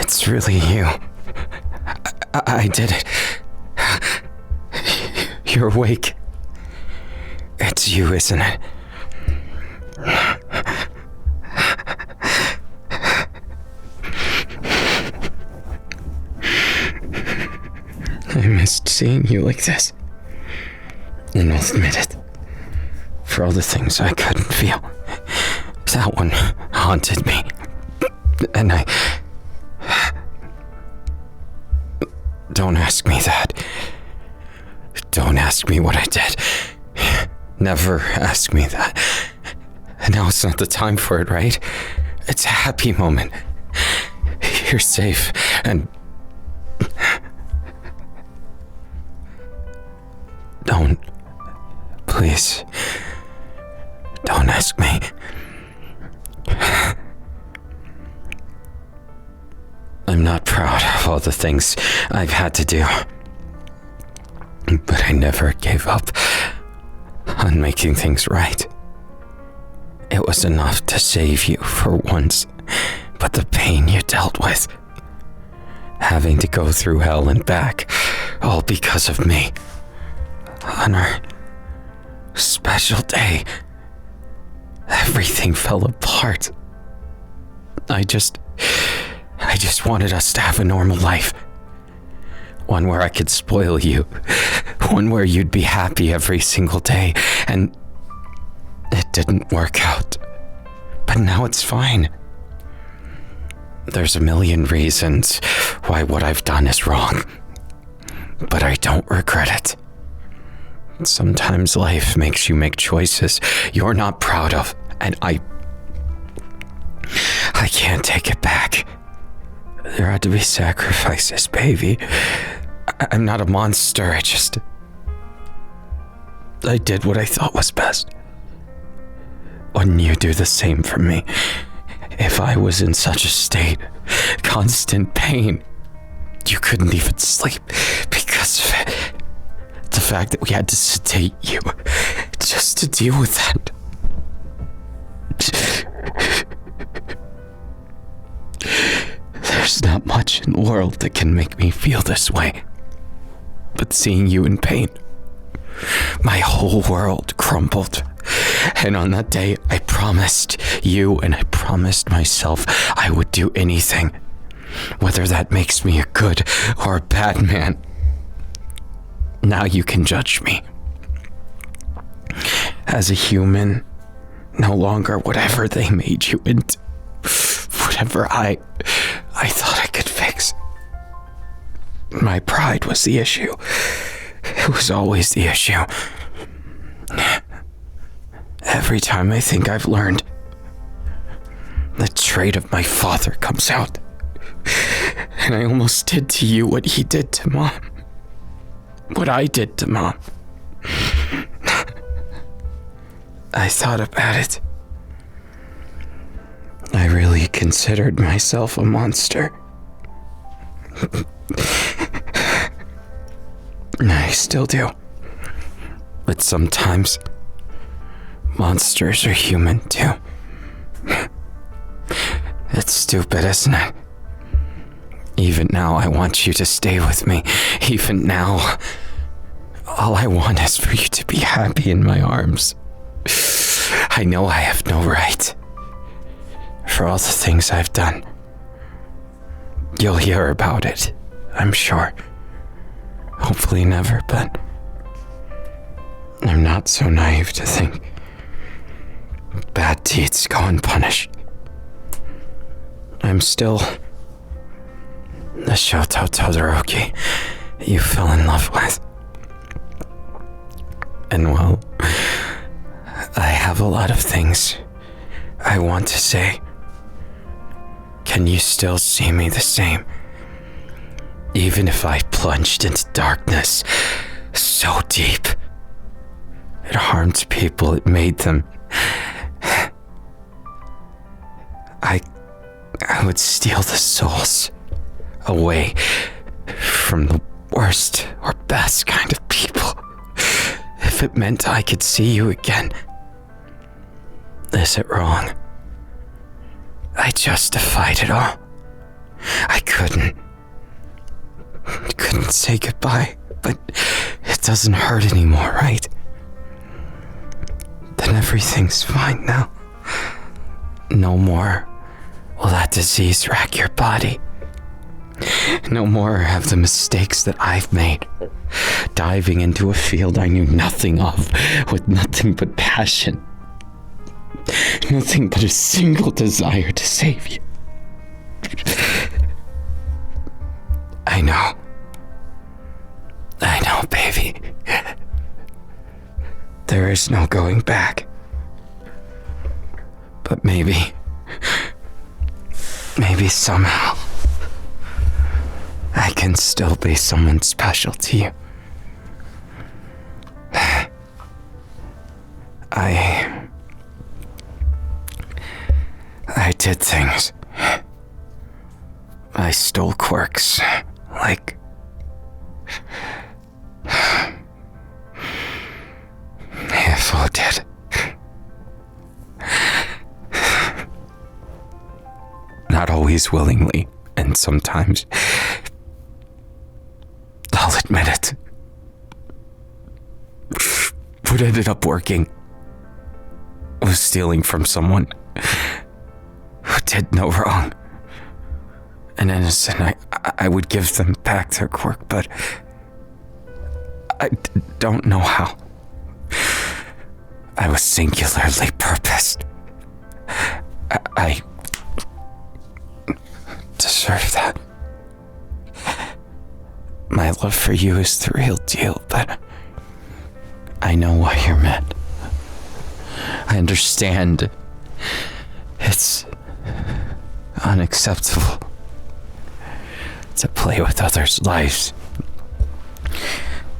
It's really you. I did it. You're awake. It's you, isn't it? I missed seeing you like this. And I'll admit it. For all the things I couldn't feel, that one haunted me. And I... Don't ask me that. Don't ask me what I did. Never ask me that. Now it's not the time for it, right? It's a happy moment. You're safe, and... Don't. Please. Don't ask me. I'm not proud of all the things I've had to do. But I never gave up on making things right. It was enough to save you for once, but the pain you dealt with, having to go through hell and back, all because of me. On our special day, everything fell apart. I just wanted us to have a normal life. One where I could spoil you. One where you'd be happy every single day. And it didn't work out. But now it's fine. There's a million reasons why what I've done is wrong. But I don't regret it. Sometimes life makes you make choices you're not proud of, and I can't take it back. There had to be sacrifices, baby. I'm not a monster, I did what I thought was best. Wouldn't you do the same for me? If I was in such a state, constant pain, you couldn't even sleep because of it. The fact that we had to sedate you just to deal with that. There's not much in the world that can make me feel this way. But seeing you in pain, my whole world crumbled. And on that day, I promised you and I promised myself I would do anything. Whether that makes me a good or a bad man. Now you can judge me. As a human, no longer whatever they made you into. Whatever I thought I could fix. My pride was the issue. It was always the issue. Every time I think I've learned, the trait of my father comes out. And I almost did to you what he did to Mom. What I did to Mom. I thought about it. I really considered myself a monster. I still do. But sometimes, monsters are human too. It's stupid, isn't it? Even now, I want you to stay with me. Even now, all I want is for you to be happy in my arms. I know I have no right. For all the things I've done. You'll hear about it, I'm sure. Hopefully never, but I'm not so naive to think bad deeds go unpunished. I'm still the Shoto Todoroki you fell in love with. And well, I have a lot of things I want to say. Can you still see me the same? Even if I plunged into darkness so deep, it harmed people, it made them. I would steal the souls away from the worst or best kind of people. If it meant I could see you again. Is it wrong? I justified it all. I couldn't say goodbye, but it doesn't hurt anymore, right? Then everything's fine now. No more will that disease rack your body. No more have the mistakes that I've made. Diving into a field I knew nothing of, with nothing but passion. Nothing but a single desire to save you. I know, baby. There is no going back. But maybe somehow I can still be someone special to you. I did things. I stole Quirks, like... Yato did. Not always willingly, and sometimes... I'll admit it. What ended up working was stealing from someone who did no wrong. An innocent, I would give them back their quirk, but I don't know how. I was singularly purposed. I deserve that. My love for you is the real deal, but I know why you're mad. I understand. It's unacceptable to play with others' lives.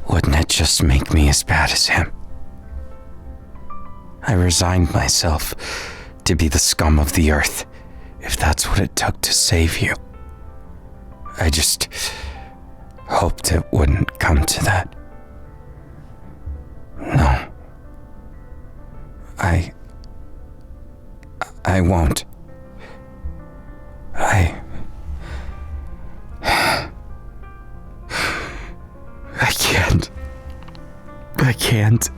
Wouldn't it just make me as bad as him? I resigned myself to be the scum of the earth, if that's what it took to save you. I just hoped it wouldn't come to that. No. I won't. I can't. I can't.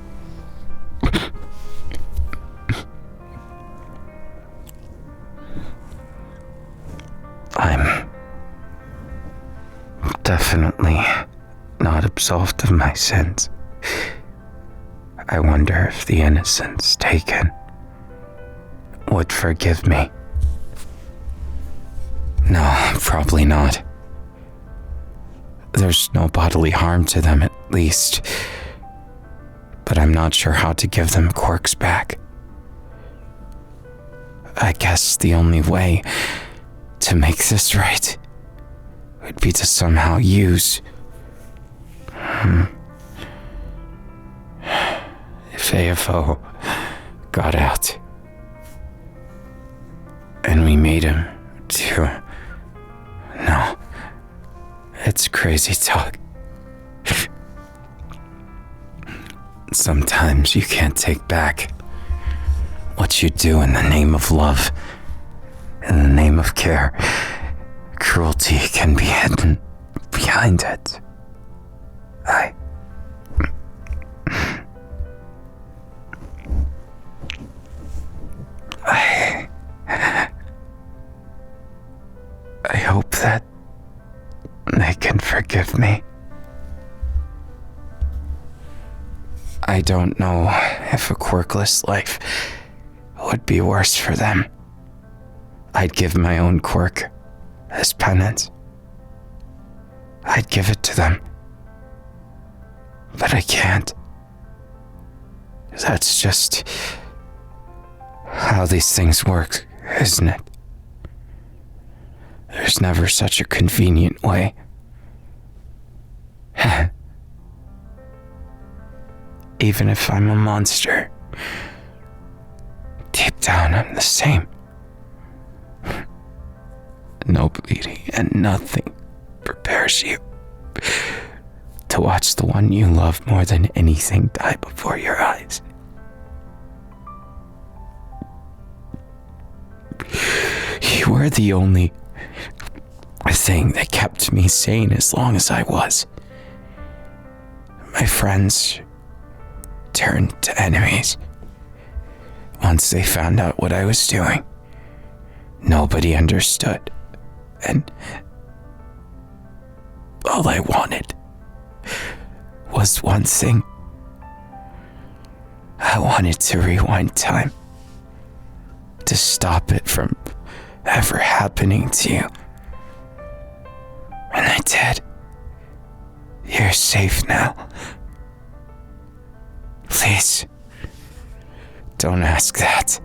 I'm definitely not absolved of my sins. I wonder if the innocents taken would forgive me. No, probably not. There's no bodily harm to them, at least. But I'm not sure how to give them quirks back. I guess the only way to make this right would be to somehow use... If AFO got out and we made him to... No, it's crazy talk. Sometimes you can't take back what you do in the name of love, in the name of care. Cruelty can be hidden behind it. I hope that they can forgive me. I don't know if a quirkless life would be worse for them. I'd give my own quirk as penance. I'd give it to them. But I can't. That's just how these things work, isn't it? There's never such a convenient way. Even if I'm a monster, deep down I'm the same. No bleeding and nothing prepares you to watch the one you love more than anything die before your eyes. You are the only thing that kept me sane as long as I was. My friends turned to enemies once they found out what I was doing. Nobody understood, and all I wanted was one thing. I wanted to rewind time, to stop it from ever happening to you. And I did. You're safe now. Please, don't ask that.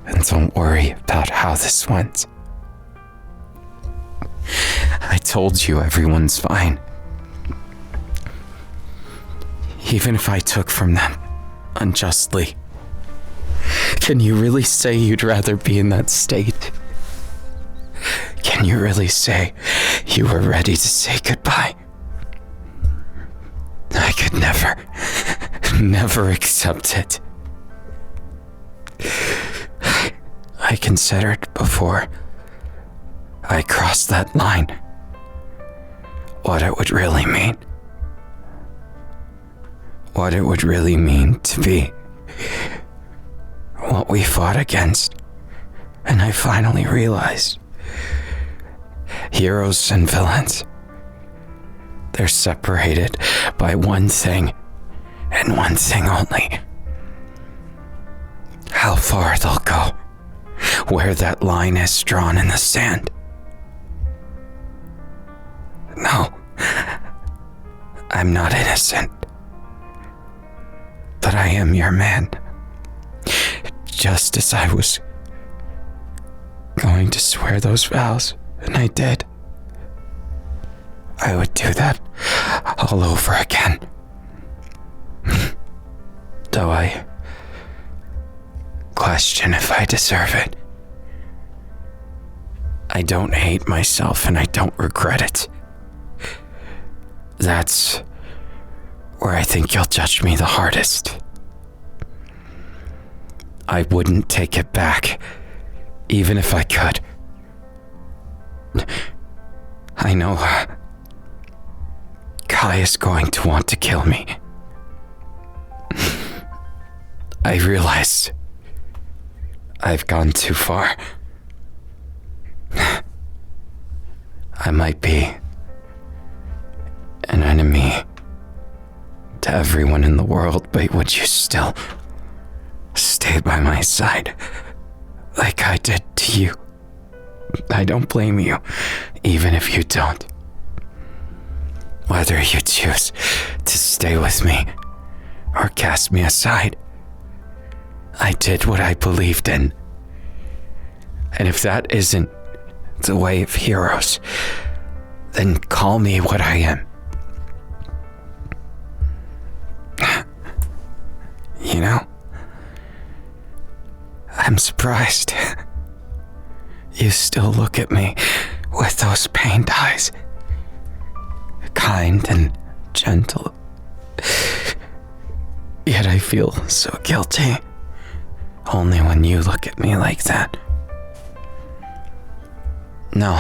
And don't worry about how this went. I told you everyone's fine. Even if I took from them unjustly. Can you really say you'd rather be in that state? Can you really say you were ready to say goodbye? I could never accept it. I considered before I crossed that line what it would really mean. What it would really mean to be what we fought against. And I finally realized heroes and villains, they're separated by one thing and one thing only. How far they'll go, where that line is drawn in the sand. No, I'm not innocent, but I am your man. Just as I was going to swear those vows, and I did. I would do that all over again. Though I question if I deserve it. I don't hate myself and I don't regret it. That's where I think you'll judge me the hardest. I wouldn't take it back, even if I could. I know Kai is going to want to kill me. I realize I've gone too far. I might be an enemy to everyone in the world, but would you still stay by my side like I did to you? I don't blame you, even if you don't. Whether you choose to stay with me or cast me aside, I did what I believed in. And if that isn't the way of heroes, then call me what I am. You know, I'm surprised. You still look at me with those pained eyes. Kind and gentle. Yet I feel so guilty. Only when you look at me like that. No,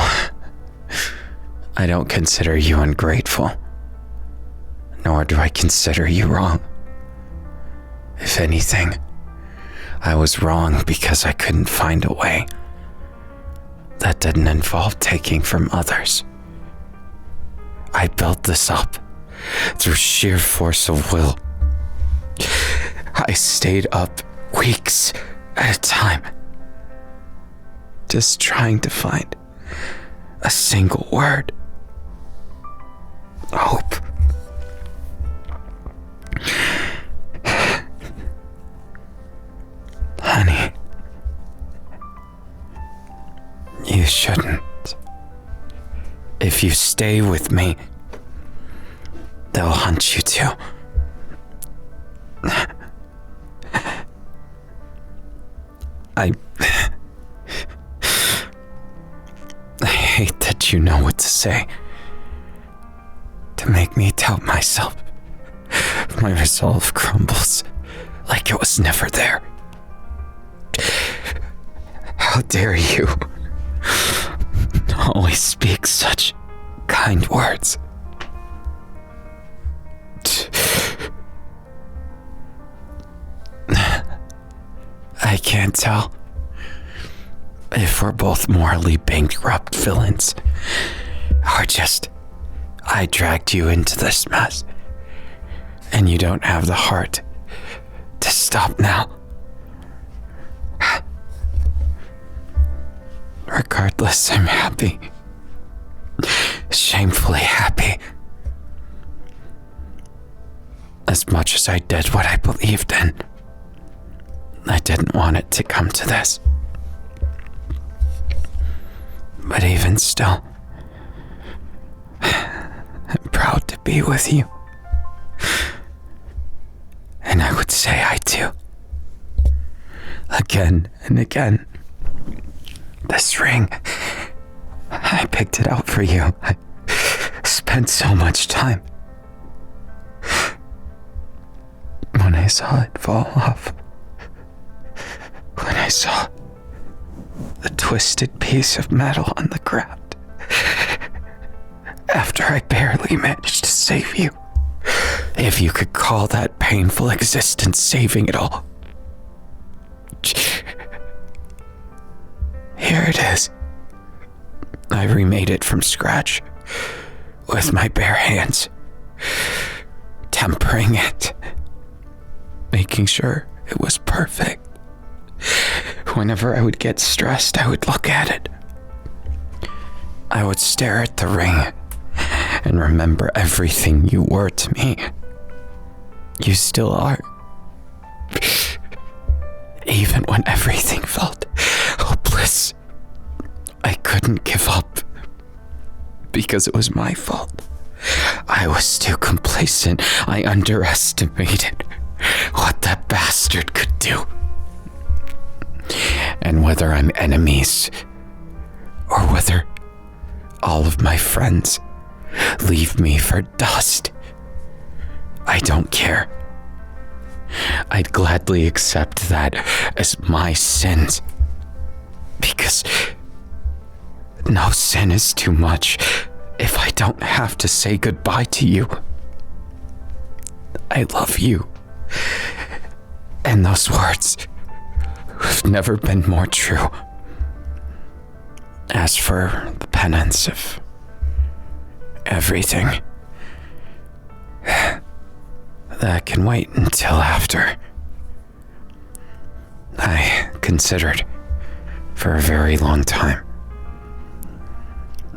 I don't consider you ungrateful. Nor do I consider you wrong. If anything, I was wrong because I couldn't find a way that didn't involve taking from others. I built this up through sheer force of will. I stayed up weeks at a time, just trying to find a single word. Hope. Honey, you shouldn't. If you stay with me, they'll hunt you too. I hate that you know what to say. To make me doubt myself. My resolve crumbles like it was never there. How dare you always speak such kind words. I can't tell if we're both morally bankrupt villains, or just I dragged you into this mess, and you don't have the heart to stop now. Regardless, I'm happy. Shamefully happy. As much as I did what I believed in, I didn't want it to come to this. But even still, I'm proud to be with you. And I would say I do. Again and again. This ring, I picked it out for you. I spent so much time. When I saw it fall off, when I saw the twisted piece of metal on the ground, after I barely managed to save you, if you could call that painful existence saving it all. Here it is. I remade it from scratch with my bare hands, tempering it, making sure it was perfect. Whenever I would get stressed, I would look at it. I would stare at the ring and remember everything you were to me. You still are. Even when everything felt hopeless, I couldn't give up because it was my fault. I was too complacent. I underestimated what that bastard could do. And whether I'm enemies or whether all of my friends leave me for dust, I don't care. I'd gladly accept that as my sins, because no sin is too much if I don't have to say goodbye to you. I love you, and those words have never been more true. As for the penance of everything, that can wait until after. I considered for a very long time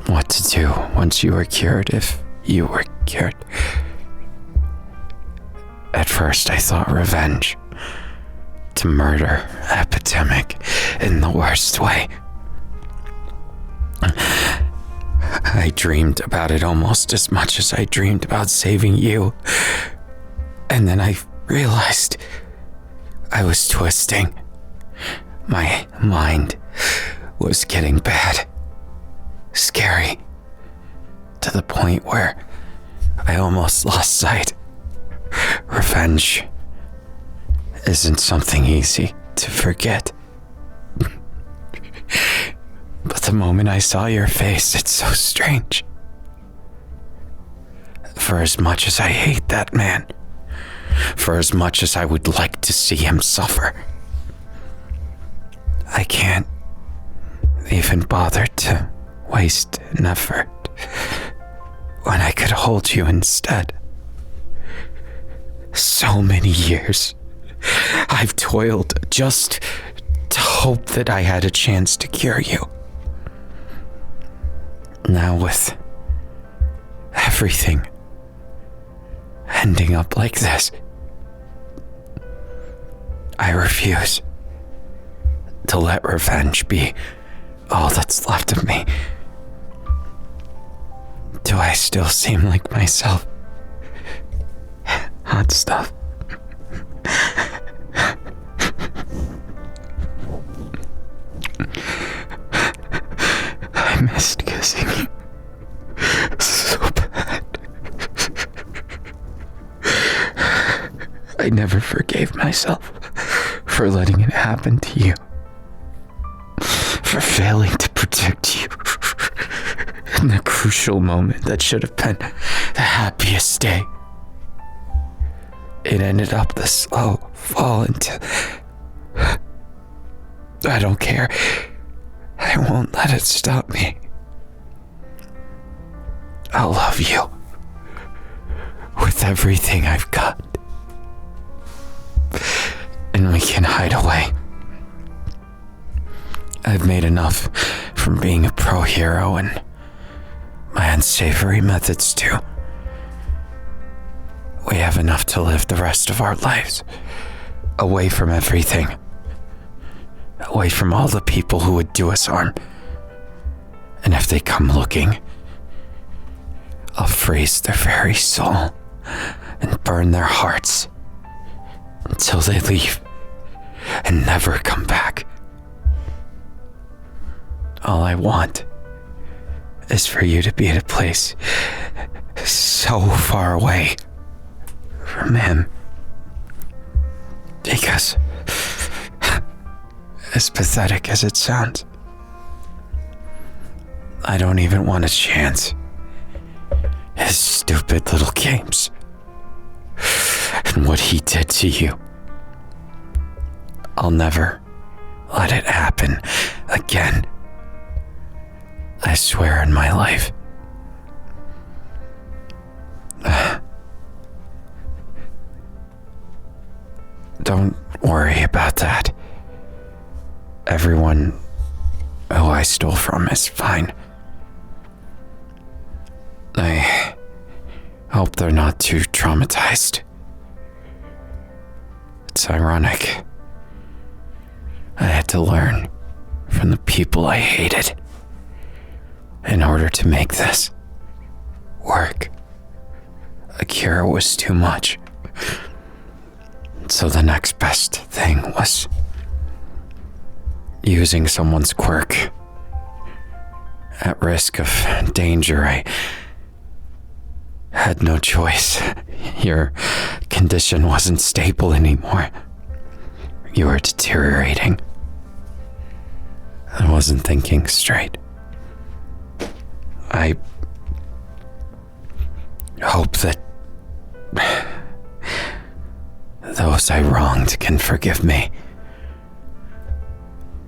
what to do once you were cured, if you were cured. At first I thought revenge, to murder epidemic in the worst way. I dreamed about it almost as much as I dreamed about saving you. And then I realized I was twisting. My mind was getting bad, scary, to the point where I almost lost sight. Revenge isn't something easy to forget. But the moment I saw your face, it's so strange. For as much as I hate that man, for as much as I would like to see him suffer, I can't even bother to waste an effort when I could hold you instead. So many years I've toiled just to hope that I had a chance to cure you. Now with everything ending up like this, I refuse to let revenge be all that's left of me. Do I still seem like myself? Hot stuff. I missed kissing you so bad. I never forgave myself for letting it happen to you, for failing to protect you in the crucial moment that should have been the happiest day. It ended up the slow fall into... I don't care. I won't let it stop me. I'll love you with everything I've got. And we can hide away. I've made enough from being a pro hero and my unsavory methods too. We have enough to live the rest of our lives away from everything. Away from all the people who would do us harm. And if they come looking, I'll freeze their very soul and burn their hearts until they leave and never come back. All I want is for you to be at a place so far away from him. Because, as pathetic as it sounds, I don't even want a chance. His stupid little games. And what he did to you. I'll never let it happen again. I swear in my life. Don't worry about that. Everyone who I stole from is fine. I hope they're not too traumatized. It's ironic. I had to learn from the people I hated in order to make this work. Akira was too much. So the next best thing was using someone's quirk. At risk of danger, I had no choice. Your condition wasn't stable anymore. You were deteriorating. I wasn't thinking straight. I hope that those I wronged can forgive me.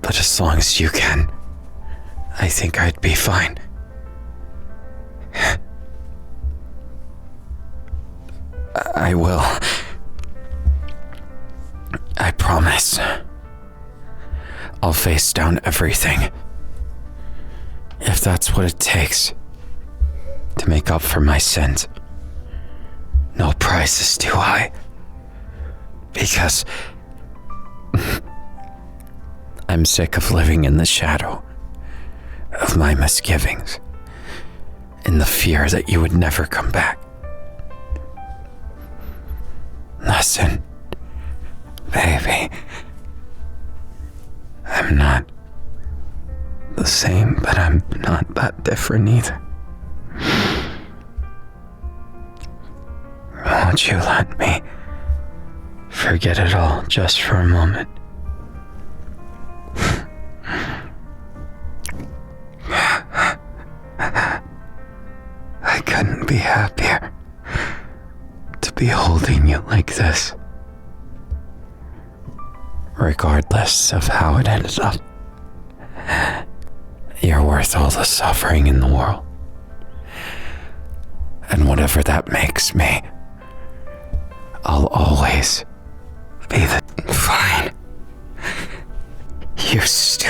But as long as you can, I think I'd be fine. I will. I promise. I'll face down everything. If that's what it takes to make up for my sins. No price is too high. Because I'm sick of living in the shadow of my misgivings, in the fear that you would never come back. Listen, baby, I'm not the same, but I'm not that different either. Won't you let me forget it all just for a moment? I couldn't be happier to be holding you like this. Regardless of how it ended up, you're worth all the suffering in the world. And whatever that makes me, I'll always be the... Fine. You stupid